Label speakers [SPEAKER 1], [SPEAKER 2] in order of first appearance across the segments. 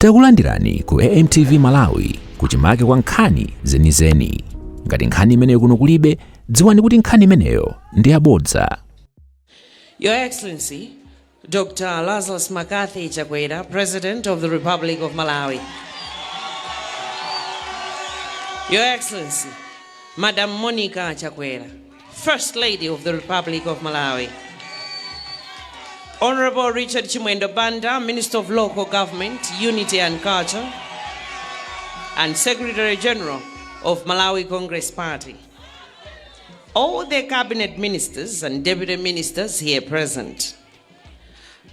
[SPEAKER 1] Takulandirani ku AMTV Malawi kuchimake kwa nkhani zenizeni. Ngati nkhani imeneyo kuno kulibe, dziwani kuti nkhani imeneyo ndi yabodza.
[SPEAKER 2] Your Excellency, Dr. Lazarus Makathi Chakwera, President of the Republic of Malawi. Your Excellency, Madam Monica Chakwera, First Lady of the Republic of Malawi. Honorable Richard Chimwendo Banda, Minister of Local Government, Unity and Culture, and Secretary General of Malawi Congress Party. All the cabinet ministers and deputy ministers here present.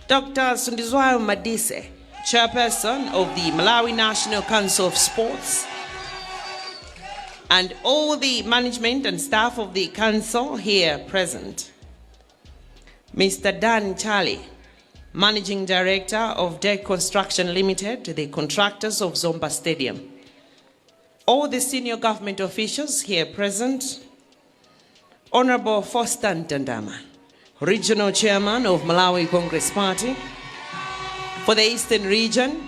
[SPEAKER 2] Dr. Sundizwayo Madise, Chairperson of the Malawi National Council of Sports, and all the management and staff of the council here present. Mr. Dan Charlie, Managing Director of Deck Construction Limited, the contractors of Zomba Stadium. All the senior government officials here present. Honorable Foster Ntandama, Regional Chairman of Malawi Congress Party for the Eastern Region,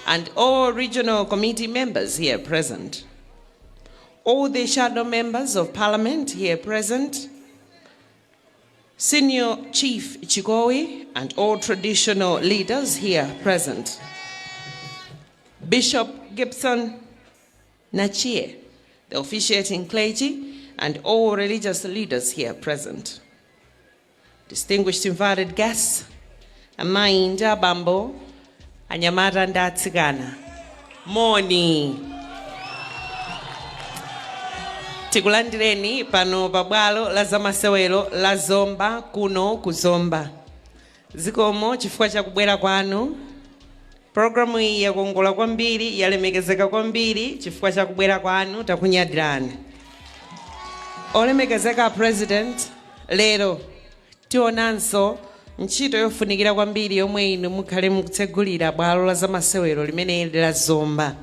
[SPEAKER 2] and all regional committee members here present. All the shadow members of Parliament here present. Senior Chief Chikowi and all traditional leaders here present. Bishop Gibson Nachie, the officiating clergy, and all religious leaders here present. Distinguished invited guests, Amainda Bambo, Anyamata Ndatsigana. Morning. Tikulandireni pano pabwalo la zamasewero la Zomba kuno kuzomba. Zikomo chifukwa cha kubwera kwanu. Programu iyi yakongola kwambiri, yalemekezeka kwambiri chifukwa cha kubwera kwanu, takunyadirani. Olemekezeka President, lero tionanso ntchito yofunikira kwambiri yomwe inu mukhale mukutsegulira bwalo la zamasewero limene la Zomba.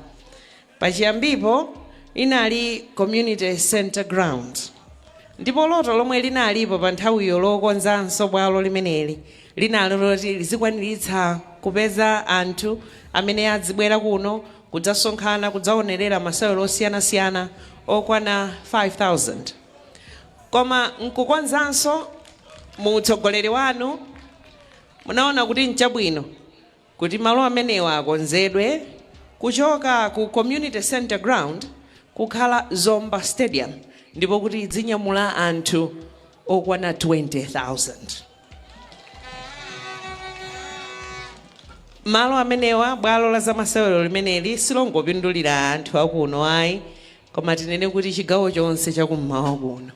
[SPEAKER 2] Pachiyambipo inali Community Center Ground. Ndipo loto lomwe linalipo pa nthawiyo lokonzanso bwalo limeneli linali loti lizikwaniritsa kupeza anthu amene adzibwera kuno kudzasonkhana kudzaonerera masewero osiyanasiyana okwana 5,000. Koma nkukonzanso mu utsogoleri wanu munaona kuti nchabwino kuti malo amenewa akonzedwe kuchoka ku Community Center Ground kukhala Zomba Stadium, ndipo kuti dzinyamula anthu okwana 20,000. Malo amenewa bwalo la zamasewero limeneli silongopindulira anthu akuno ayi, koma tinene kuti chigawo chonse chakummawa kuno,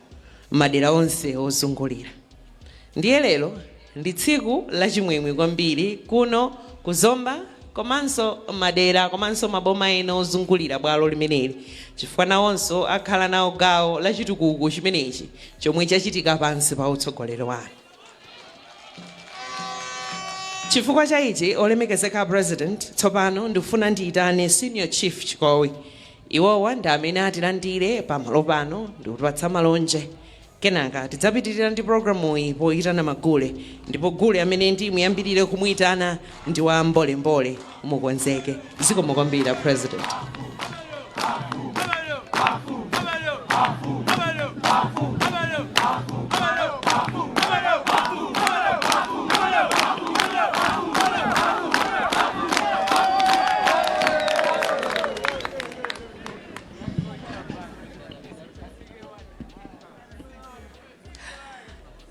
[SPEAKER 2] madera onse ozungulira. Ndiye lero ndi tsiku la chimwemwe kwambiri kuno ku Zomba, komanso madera komanso maboma ena ozungulira bwalo limeneli, chifukwa nawonso akhala nawo gawo la chitukuko chimenechi chomwe chachitika pansi pa utsogoleri wanu. Chifukwa cha ichi, olemekezeka President, tsopano ndikufuna ndiyitane Senior Chief Chikowi. Iwowa ndi amene atilandire pamalo pano ndikutipatsa malonje. Kenaka tidzapitirira ndi programu iyi poyitana magule, ndipo gule amene ndi muyambirire kumuyitana ndi wa Mbole mukonzeke. Zikomo kwambiri President.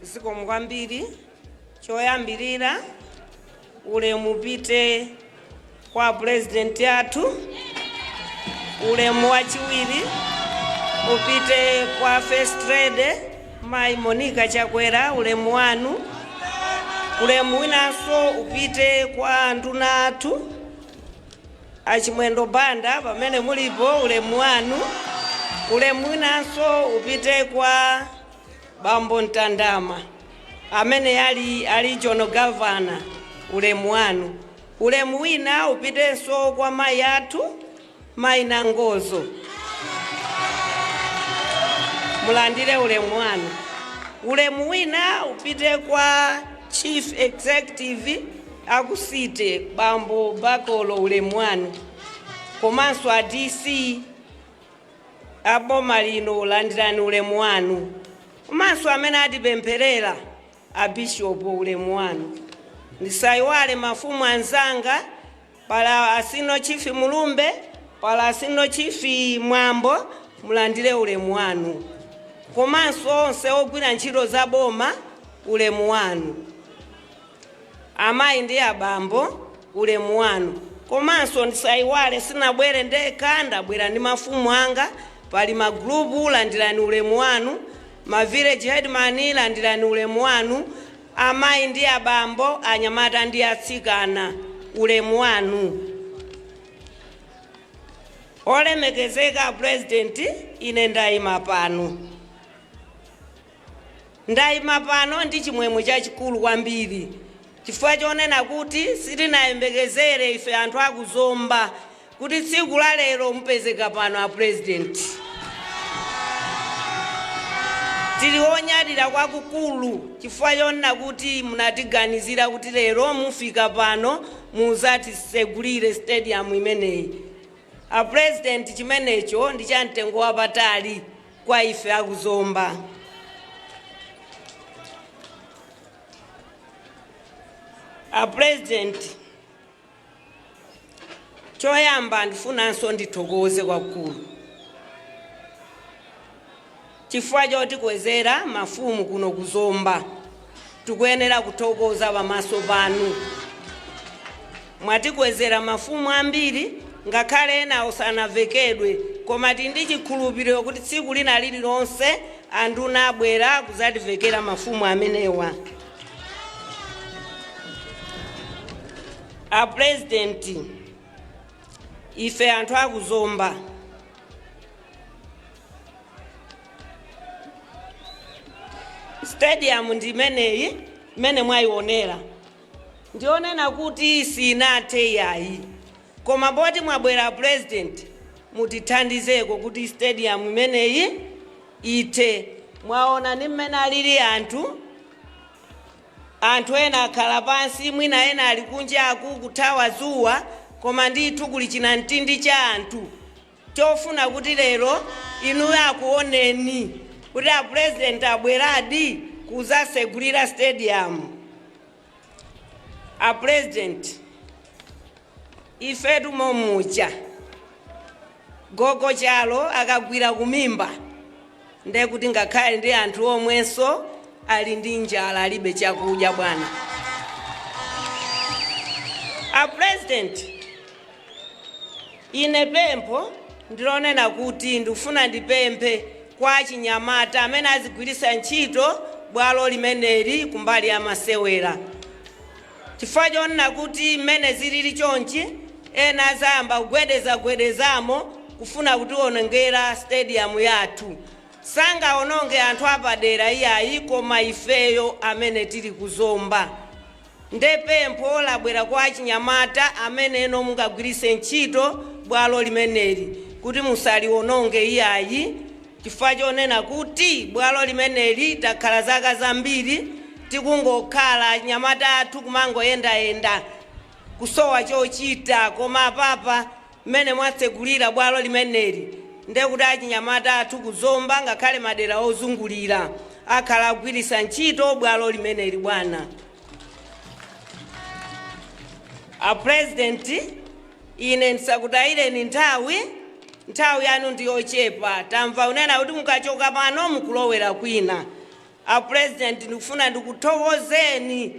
[SPEAKER 3] Zikomo kwambiri. Choyambirira ulemu upite kwa President yathu, ulemu wachiwiri upite kwa First Lady Mai Monica Chakwera, ulemu wanu. Ulemu winanso upite kwa nduna athu Achimwendo Banda pamene mulipo, ulemu wanu. Ulemu winanso upite kwa Bambo Ntandama amene ali Regional Governor, ulemu wanu. Ulemu wina upitenso kwa mai athu Mai Nangozo, mulandire ulemu wanu. Ulemu wina upite kwa Chief Executive akusite bambo Bakolo ulemu wanu, komanso a DC aboma lino landirani ulemu wanu, komanso amene atipempherera a Bishop ulemu wanu. Ndisayiwale mafumu anzanga, pala asino chifi Mulumbe, pala asino chifi Mwambo, mulandire ulemu wanu. Komanso onse ogwira ntchito za boma ulemu wanu. Amayi ndi abambo ulemu wanu. Komanso ndisayiwale sinabwere ndekha, ndabwera ndi mafumu anga, pali magrupu landirani ulemu wanu, ma village headman landirani ulemu wanu, amayi ndi abambo, anyamata ndi atsikana ulemu wanu. Olemekezeka President, ine ndayima pano. Ndayima pano ndi chimwemwe chachikulu kwambiri, chifukwa chonena kuti sitinayembekezere ife anthu akuzomba kuti tsiku la lero mupezeka pano a President. Tili onyadira kwakukulu chifukwa chonena kuti munatiganizira kuti lero mufika pano muzatisegulire stadium imeneyi. A President, chimenecho ndi cha mtengo wapatali kwa ife akuzomba. A President, choyamba ndifunanso ndithokoze kwakulu chifukwa chotikwezera mafumu kuno kuzomba. Tikuyenera kuthokoza pamaso panu. Mwatikwezera mafumu ambiri, ngakhale ena osanavekedwe, koma ndi chikhulupiriro kuti tsiku lina lililonse anduna abwera kuzativekera mafumu amenewa. A President, ife anthu akuzomba stadium ndimeneyi mene mwayionera, ndionena kuti sinathe yayi, koma poti mwabwera President mutithandizeko kuti stadium imeneyi ithe. Mwaona ni mmene alili anthu ena akhala pansi, mwina ena ali kunjaku kuthawa zuwa, koma ndithu kuli chinamtindi cha anthu chofuna kuti lero inu akuoneni kuti a President abweradi kuzasegulira stadium. A President, ife tumomucha gogo chalo akagwira kumimba nde kuti ngakhale ndi anthu omwenso ali ndi njala, alibe chakudya bwana. A President, ine pempho ndilonena kuti ndifuna ndipemphe kwa chinyamata amene azigwirisa ntchito bwalo limeneli kumbali ya masewera, chifukwa chonena kuti mmene zilili chonchi ena azayamba kugwedezamo kufuna kuti onongera stadium yathu. Sangaononge anthu apadera iyayi, koma ifeyo amene tili kuzomba. Nde pempho labwera kwa chinyamata amene eno mungagwirise ntchito bwalo limeneli kuti musaliononge iyayi, chifukwa chonena kuti bwalo limeneli takhala zaka zambiri tikungokhala nyamata athu kumangoyenda kusowa chochita, koma papa mmene mwatsegulira bwalo limeneli nde kuti achinyamata athu kuzomba ngakhale madera ozungulira akhala agwirisa ntchito bwalo limeneli bwana. A President, ine ndisakutayireni nthawi yanu ndiyochepa, tamva unena kuti mukachoka pano mukulowera kwina. A President, ndikufuna ndikuthokozeni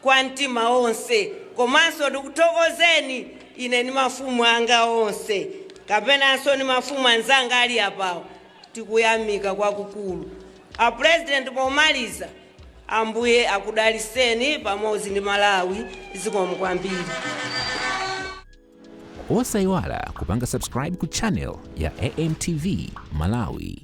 [SPEAKER 3] kwa mtima onse, komanso ndikuthokozeni ine ni mafumu anga onse, kapenanso ni mafumu anzanga ali apawo, tikuyamika kwakukulu. A President, pomaliza Ambuye akudaliseni pamodzi ndi Malawi, zikomo kwambiri.
[SPEAKER 1] Osayiwala kupanga subscribe ku channel ya AMTV Malawi.